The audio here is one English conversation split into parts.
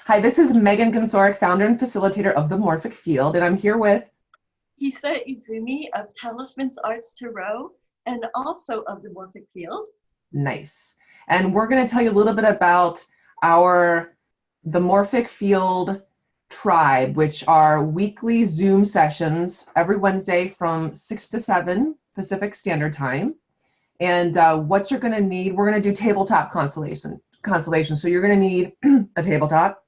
Hi, this is Megan Gunsorek, founder and facilitator of the Morphic Field, and I'm here with Hisa Izumi of Talisman's Arts Tarot and also of the Morphic Field. Nice. And we're going to tell you a little bit about the Morphic Field tribe, which are weekly Zoom sessions every Wednesday from 6 to 7 Pacific Standard Time. And what you're going to need, we're going to do tabletop constellation. So you're going to need a tabletop.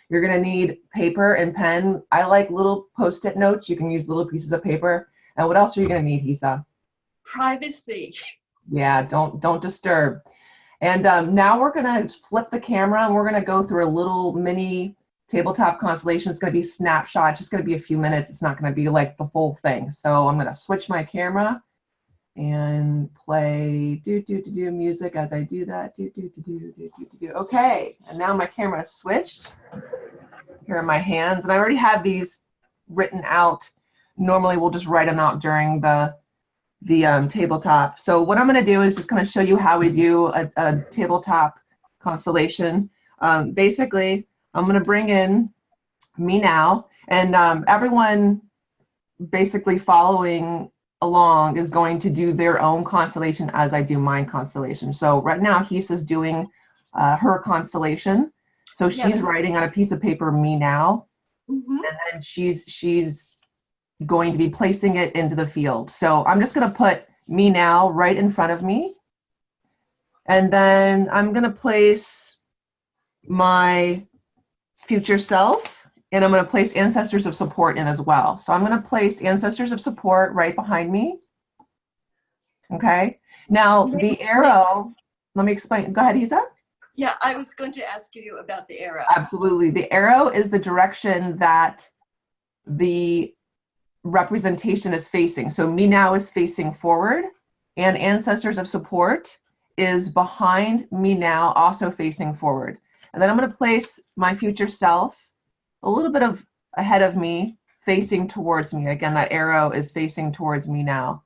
You're going to need paper and pen. I like little post-it notes. You can use little pieces of paper. And what else are you going to need, Hisa? Privacy. Yeah, don't disturb. And now we're going to flip the camera and we're going to go through a little mini tabletop constellation. It's going to be snapshot. It's just going to be a few minutes. It's not going to be like the full thing. So I'm going to switch my camera and play music as I do that. Okay, and now my camera is switched. Here are my hands, and I already have these written out. Normally we'll just write them out during the tabletop. So what I'm going to do is just kind of show you how we do a tabletop constellation. Basically, I'm going to bring in me now, and everyone basically following along is going to do their own constellation as I do my constellation. So right now Hisa's doing her constellation. So she's writing on a piece of paper me now, and then she's going to be placing it into the field. So I'm just going to put me now right in front of me, and then I'm going to place my future self, and I'm going to place ancestors of support in as well. So I'm going to place ancestors of support right behind me. Okay. Now the arrow, let me explain. Go ahead, Hisa. Yeah, I was going to ask you about the arrow. Absolutely. The arrow is the direction that the representation is facing. So me now is facing forward, and ancestors of support is behind me now, also facing forward. And then I'm going to place my future self a little bit of ahead of me, facing towards me. Again, that arrow is facing towards me now.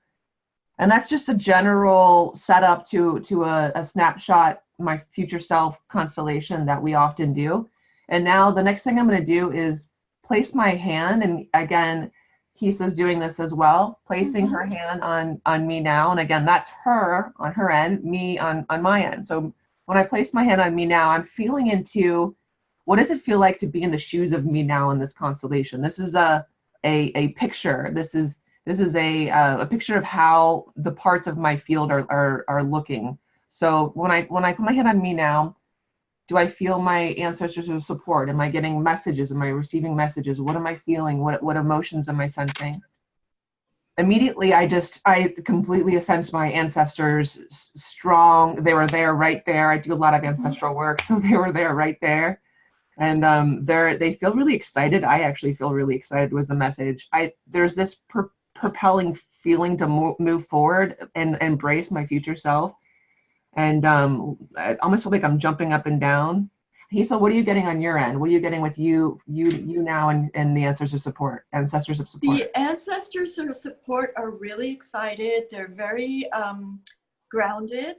And that's just a general setup to a snapshot, my future self constellation that we often do. And now the next thing I'm going to do is place my hand, and again, Hisa's doing this as well, placing her hand on me now. And again, that's her on her end, me on my end. So when I place my hand on me now, I'm feeling into what does it feel like to be in the shoes of me now in this constellation. This is a picture. This is a picture of how the parts of my field are looking. So when I put my hand on me now, do I feel my ancestors of support? Am I getting messages? Am I receiving messages? What am I feeling? What emotions am I sensing? Immediately, I completely sensed my ancestors strong. They were there, right there. I do a lot of ancestral work, so they were there, right there. And they feel really excited. I actually feel really excited was the message. There's this propelling feeling to move forward and embrace my future self. And I almost feel like I'm jumping up and down. Hisa, what are you getting on your end? What are you getting with you now and the ancestors of support? The ancestors of support are really excited. They're very grounded.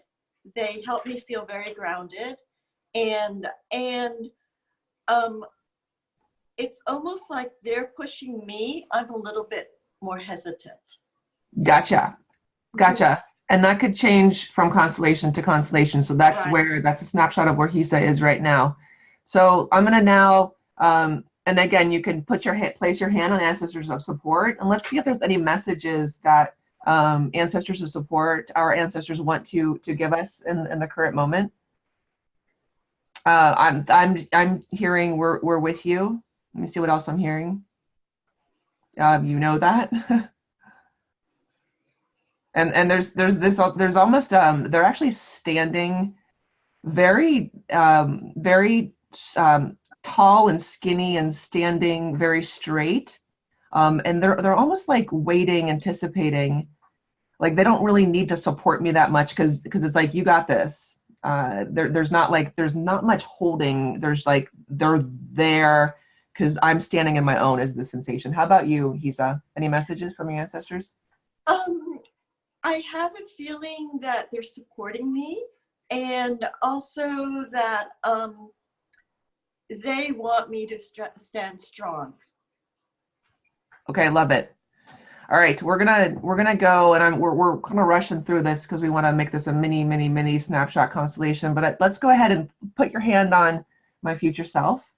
They help me feel very grounded. And it's almost like they're pushing me. I'm a little bit more hesitant. Gotcha. And that could change from constellation to constellation. So that's right. That's a snapshot of where Hisa is right now. So I'm gonna now, and again, you can place your hand on ancestors of support, and let's see if there's any messages that ancestors of support, our ancestors want to give us in the current moment. I'm hearing we're with you. Let me see what else I'm hearing. You know that. And there's almost they're actually standing very tall and skinny and standing very straight, and they're almost like waiting, anticipating, like they don't really need to support me that much because it's like, you got this. There's not much holding. There's like they're there because I'm standing in my own is the sensation. How about you, Hisa? Any messages from your ancestors? I have a feeling that they're supporting me, and also that they want me to stand strong. Okay, love it. All right, we're gonna go, and we're kind of rushing through this because we want to make this a mini snapshot constellation. But let's go ahead and put your hand on my future self.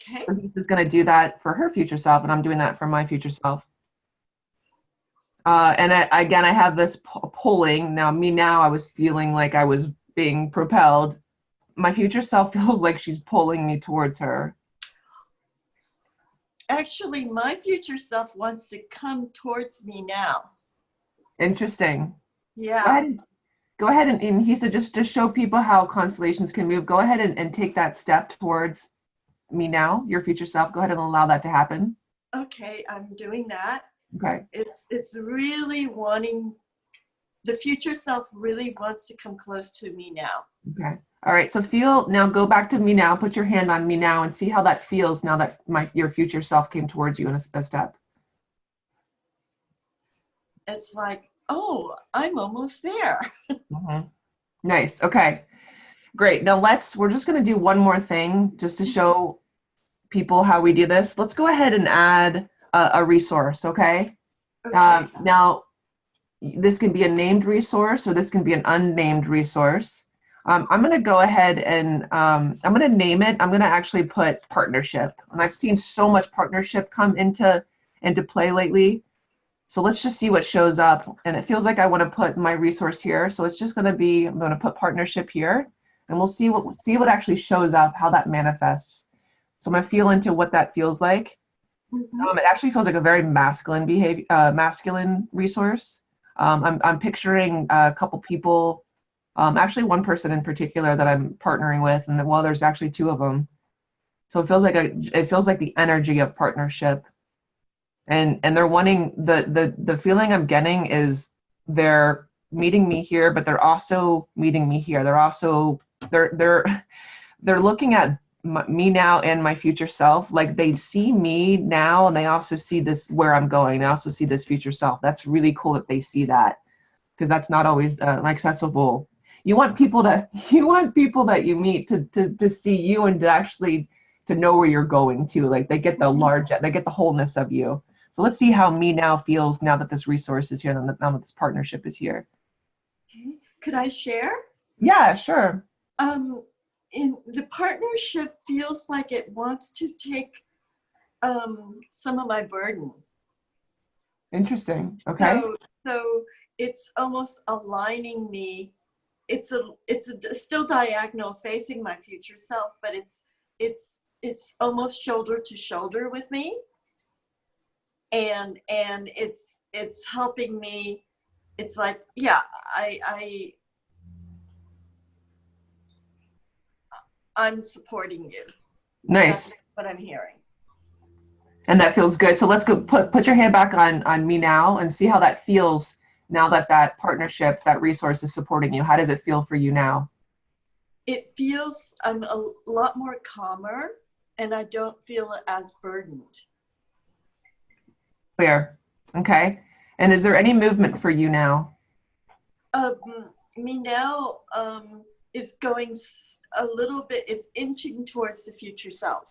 Okay. So Hisa's gonna do that for her future self, and I'm doing that for my future self. And again, I have this pulling. Now, I was feeling like I was being propelled. My future self feels like she's pulling me towards her. Actually, my future self wants to come towards me now. Interesting. Yeah. Go ahead and Hisa, just show people how constellations can move. Go ahead and take that step towards me now, your future self. Go ahead and allow that to happen. Okay, I'm doing that. Okay. It's really wanting, the future self really wants to come close to me now. Okay. All right. So now go back to me now. Put your hand on me now and see how that feels now that your future self came towards you in a step. It's like, oh, I'm almost there. Mm-hmm. Nice. Okay. Great. Now we're just going to do one more thing just to show people how we do this. Let's go ahead and add a resource. Okay. Okay. Now, this can be a named resource or this can be an unnamed resource. I'm going to go ahead and I'm going to name it. I'm going to actually put partnership. And I've seen so much partnership come into play lately. So let's just see what shows up. And it feels like I want to put my resource here. So it's just going to be, I'm going to put partnership here. And we'll see what actually shows up, how that manifests. So I'm going to feel into what that feels like. Mm-hmm. It actually feels like a very masculine behavior, masculine resource. I'm picturing a couple people, actually one person in particular that I'm partnering with, and well, there's actually two of them. So it feels like the energy of partnership, and they're wanting the feeling I'm getting is they're meeting me here, but they're also meeting me here. They're looking at me now and my future self, like they see me now and they also see this where I'm going. They also see this future self. That's really cool that they see that, because that's not always accessible. You want people that you meet to see you and to actually to know where you're going to. Like they get the wholeness of you. So let's see how me now feels now that this resource is here, now that this partnership is here. Okay. Could I share? Yeah, sure. In the partnership feels like it wants to take some of my burden. Interesting. Okay. So it's almost aligning me. It's still diagonal facing my future self, but it's almost shoulder to shoulder with me, and it's helping me. It's like, yeah, I'm supporting you. Nice. That's what I'm hearing. And that feels good. So let's go put your hand back on me now and see how that feels now that partnership, that resource is supporting you. How does it feel for you now? It feels I'm a lot more calmer and I don't feel as burdened. Clear. Okay. And is there any movement for you now? Me now is going a little bit, is inching towards the future self.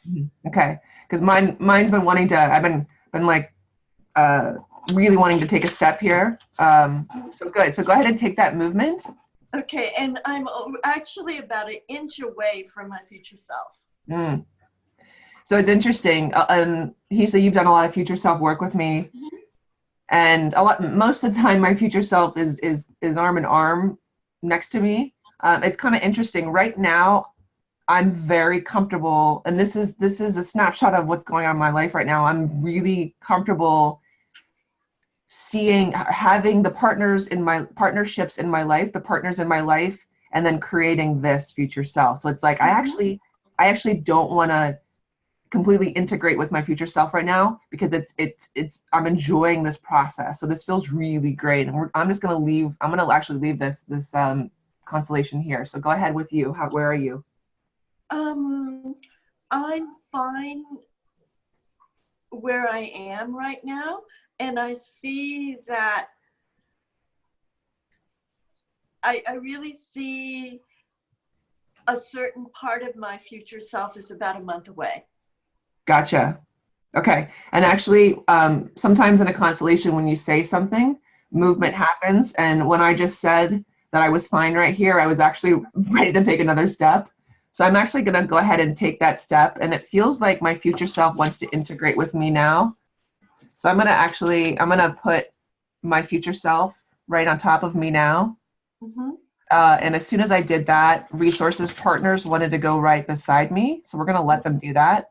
Okay. Because mine's been wanting to, I've been like really wanting to take a step here. So good. So go ahead and take that movement. Okay, and I'm actually about an inch away from my future self. Mm. So it's interesting. And Hisa, you've done a lot of future self work with me, and most of the time, my future self is arm in arm next to me. It's kind of interesting. Right now, I'm very comfortable, and this is a snapshot of what's going on in my life right now. I'm really comfortable having the partnerships in my life, the partners in my life, and then creating this future self. So it's like I actually don't want to completely integrate with my future self right now, because I'm enjoying this process. So this feels really great, and I'm going to actually leave this constellation here. So go ahead with you. Where are you? I'm fine where I am right now, and I see that I really see a certain part of my future self is about a month away. Gotcha. Okay. And actually, sometimes in a constellation, when you say something, movement happens. And when I just said that I was fine right here, I was actually ready to take another step. So I'm actually going to go ahead and take that step. And it feels like my future self wants to integrate with me now. So I'm going to put my future self right on top of me now. Mm-hmm. And as soon as I did that, resources partners wanted to go right beside me. So we're going to let them do that.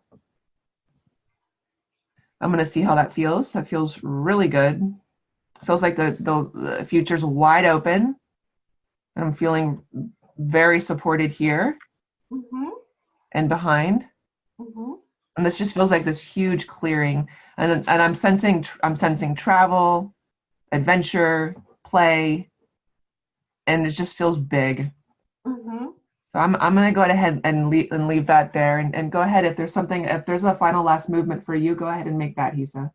I'm going to see how that feels. That feels really good. It feels like the future's wide open. And I'm feeling very supported here Mm-hmm. and behind. Mm-hmm. And this just feels like this huge clearing. And I'm sensing travel, adventure, play, and it just feels big. Mm-hmm. So I'm going to go ahead and leave that there, and go ahead, if there's a final last movement for you, go ahead and make that, Hisa.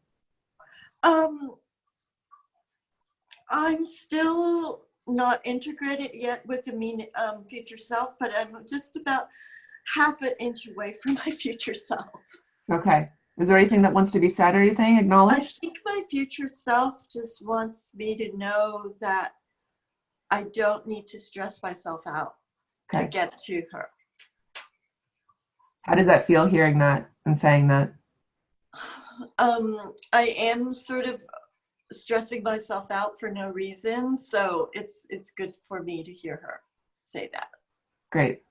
I'm still not integrated yet with the future self, but I'm just about half an inch away from my future self. Okay. Is there anything that wants to be said or anything I acknowledged? think my future self just wants me to know that I don't need to stress myself out to Okay. get to her. How does that feel, hearing that and saying that? I am sort of stressing myself out for no reason, so it's good for me to hear her say that. Great.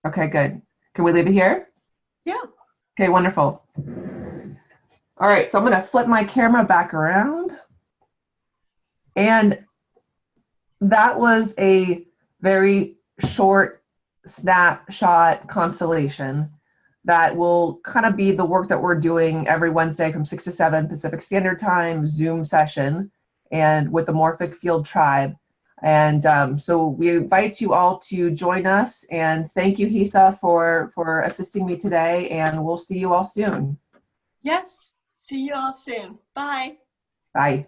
Okay, good. Can we leave it here? Yeah. Okay, wonderful. All right, so I'm going to flip my camera back around. And that was a very short snapshot constellation that will kind of be the work that we're doing every Wednesday from 6 to 7 Pacific Standard Time, Zoom session, and with the Morphic Field Tribe. And so we invite you all to join us, and thank you, Hisa, for assisting me today, and we'll see you all soon. Yes. See you all soon. Bye. Bye.